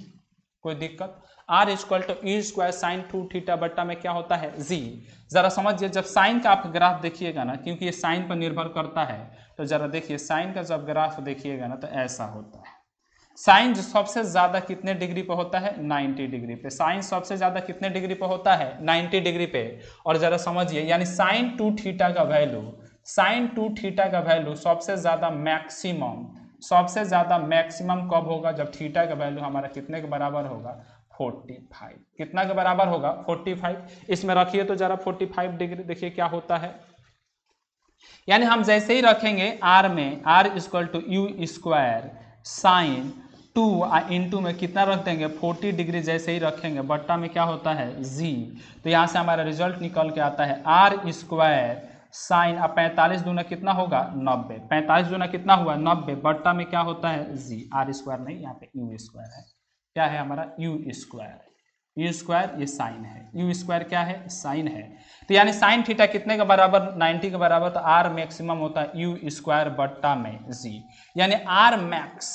कोई दिक्कत। R equal to u square sine 2 theta बट्टा में क्या होता है, जी। जरा समझिए, जब साइन का आप ग्राफ देखिएगा ना, क्योंकि ये साइन पर निर्भर करता है, तो जरा देखिए साइन का जब ग्राफ देखिएगा ना तो ऐसा होता है। साइन सबसे ज्यादा कितने डिग्री पे होता है, 90 डिग्री पे। साइन सबसे ज्यादा कितने डिग्री पे होता है, 90 डिग्री पे। और जरा समझिए, यानी साइन 2 थीटा का वैल्यू, साइन 2 थीटा का वैल्यू सबसे ज्यादा मैक्सिमम, सबसे ज्यादा मैक्सिमम कब होगा, जब थीटा का वैल्यू हमारा कितने के बराबर होगा, 45। कितना के बराबर होगा, 45। इसमें रखिए तो जरा 45 डिग्री, देखिए क्या होता है। यानी हम जैसे ही रखेंगे आर में, r equal to u square sine 2 into में कितना रख देंगे, 40 डिग्री जैसे ही रखेंगे, बट्टा में क्या होता है, जी। तो यहाँ से हमारा रिजल्ट निकल के आता है आर स्क्वायर साइन, अब 45 दूना कितना होगा, 90। 45 दूना कितना हुआ, 90, बट्टा में क्या होता है, जी। आर स्क्वायर नहीं, यहाँ पे यू स्क्वायर है। क्या है हमारा, यू स्क्वायर। यू स्क्वायर ये साइन है, यू स्क्वायर क्या है, साइन है। तो यानी साइन थीटा कितने के बराबर, 90 के बराबर, तो आर मैक्सिमम होता है यू स्क्वायर बट्टा में जी। यानी आर मैक्स,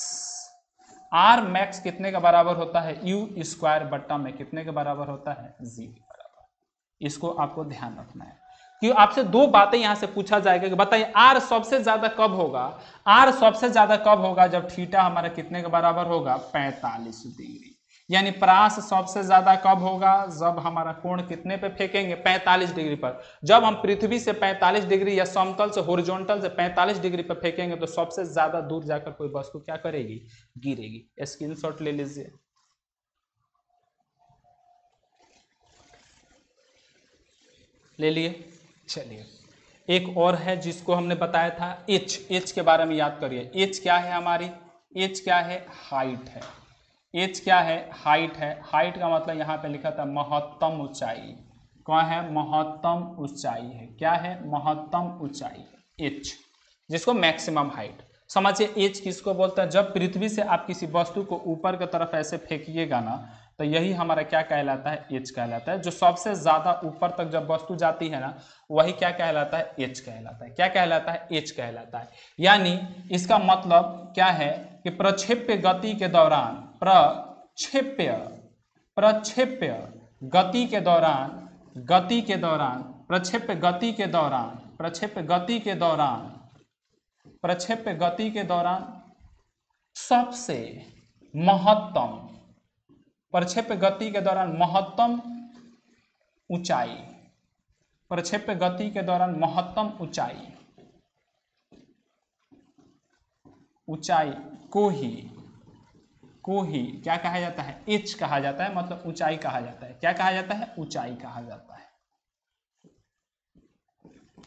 आर मैक्स कितने के बराबर होता है, यू स्क्वायर बट्टा में कितने के बराबर होता है, जी के बराबर। इसको आपको ध्यान रखना है, क्योंकि आपसे दो बातें यहां से पूछा जाएगा कि बताइए आर सबसे ज्यादा कब होगा, आर सबसे ज्यादा कब होगा, जब थीटा हमारा कितने के बराबर होगा, 45 डिग्री। यानी प्रास सबसे ज्यादा कब होगा, जब हमारा कोण कितने पे फेंकेंगे, 45 डिग्री पर। जब हम पृथ्वी से 45 डिग्री या समतल से, हॉरिजॉन्टल से 45 डिग्री पर फेंकेंगे, तो सबसे ज्यादा दूर जाकर कोई वस्तु क्या करेगी, गिरेगी। स्क्रीनशॉट ले लीजिए। ले लिए, चलिए एक और है जिसको हमने बताया था, एच। एच के बारे में याद करिए। एच क्या है हमारी, एच क्या है, हाइट है। एच क्या है, हाइट है। हाइट का मतलब यहाँ पे लिखा था महत्तम ऊंचाई। कौन है, महत्तम ऊंचाई है। क्या है, महत्तम ऊंचाई, एच, जिसको मैक्सिमम हाइट। समझिए एच किसको बोलता है, जब पृथ्वी से आप किसी वस्तु को ऊपर की तरफ ऐसे फेंकिएगा ना, तो यही हमारा क्या कहलाता है, एच कहलाता है। जो सबसे ज्यादा ऊपर तक जब वस्तु जाती है ना, वही क्या कहलाता है, एच कहलाता है। क्या कहलाता है, एच कहलाता है। यानी इसका मतलब क्या है कि प्रक्षेप्य गति के दौरान, प्रक्षेप्य, प्रक्षेप्य गति के दौरान, गति के दौरान, प्रक्षेप्य गति के दौरान, प्रक्षेप्य गति के दौरान, प्रक्षेप्य गति के दौरान सबसे महत्तम, प्रक्षेप्य गति के दौरान महत्तम ऊंचाई, प्रक्षेप्य गति के दौरान महत्तम ऊंचाई, ऊंचाई को ही क्या कहा जाता है, एच कहा जाता है। मतलब ऊंचाई कहा जाता है। क्या कहा जाता है, ऊंचाई कहा जाता है।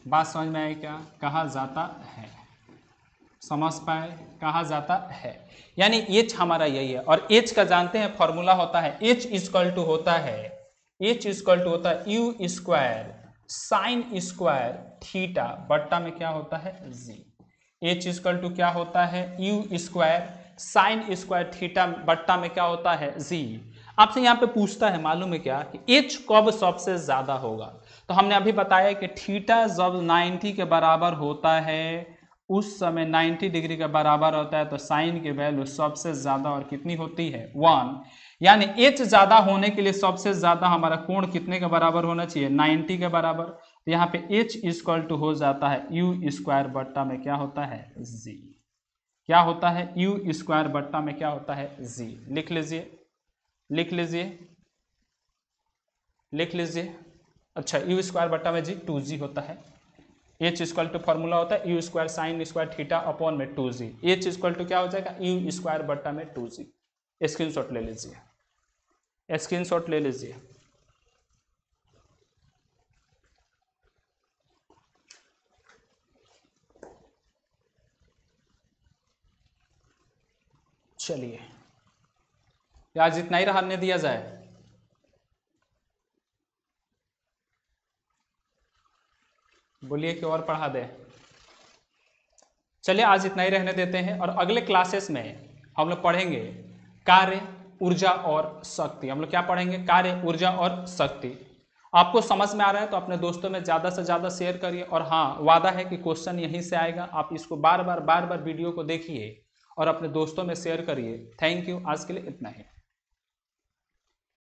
बात समझ में आई क्या, कहा जाता है, समझ पाए, कहा जाता है। यानी एच हमारा यही है। और एच का जानते हैं फॉर्मूला होता है, एच इक्वल टू होता है, एच इक्वल टू होता है you square sine square theta बट्टा में क्या होता है, जी। एच इक्वल टू क्या होता है, you square sine square theta बट्टा में क्या होता है जी। आपसे यहाँ पे पूछता है मालूम है क्या कि एच कब सबसे ज्यादा होगा, तो हमने अभी बताया कि थीटा जब 90 के बराबर होता है उस समय 90 डिग्री के बराबर होता है तो साइन की वैल्यू सबसे ज्यादा और कितनी होती है 1, यानी एच ज्यादा होने के लिए सबसे ज्यादा हमारा कोण कितने के बराबर होना चाहिए 90 के बराबर। तो यहाँ पे एच इक्वल टू हो जाता है यू स्क्वायर बट्टा में क्या होता है जी। क्या होता है यू स्क्वायर बट्टा में क्या होता है जी। लिख लीजिए लिख लीजिए लिख लीजिए। अच्छा यू स्क्वायर बट्टा में जी 2g होता है। एच इक्वल टू फॉर्मूला होता है you square sine square theta upon में 2g। एच इक्वल टू क्या हो जाएगा यू स्क्वायर बट्टा में 2g। स्क्रीनशॉट ले लीजिए स्क्रीनशॉट ले लीजिए। चलिए आज इतना ही रहने दिया जाए। बोलिए कि और पढ़ा दे। चलिए आज इतना ही रहने देते हैं और अगले क्लासेस में हम लोग पढ़ेंगे कार्य ऊर्जा और शक्ति। हम लोग क्या पढ़ेंगे कार्य ऊर्जा और शक्ति। आपको समझ में आ रहा है तो अपने दोस्तों में ज़्यादा से ज़्यादा शेयर करिए और हाँ वादा है कि क्वेश्चन यहीं से आएगा। आप इसको बार बार वीडियो को देखिए और अपने दोस्तों में शेयर करिए। Thank you. आज के लिए इतना ही।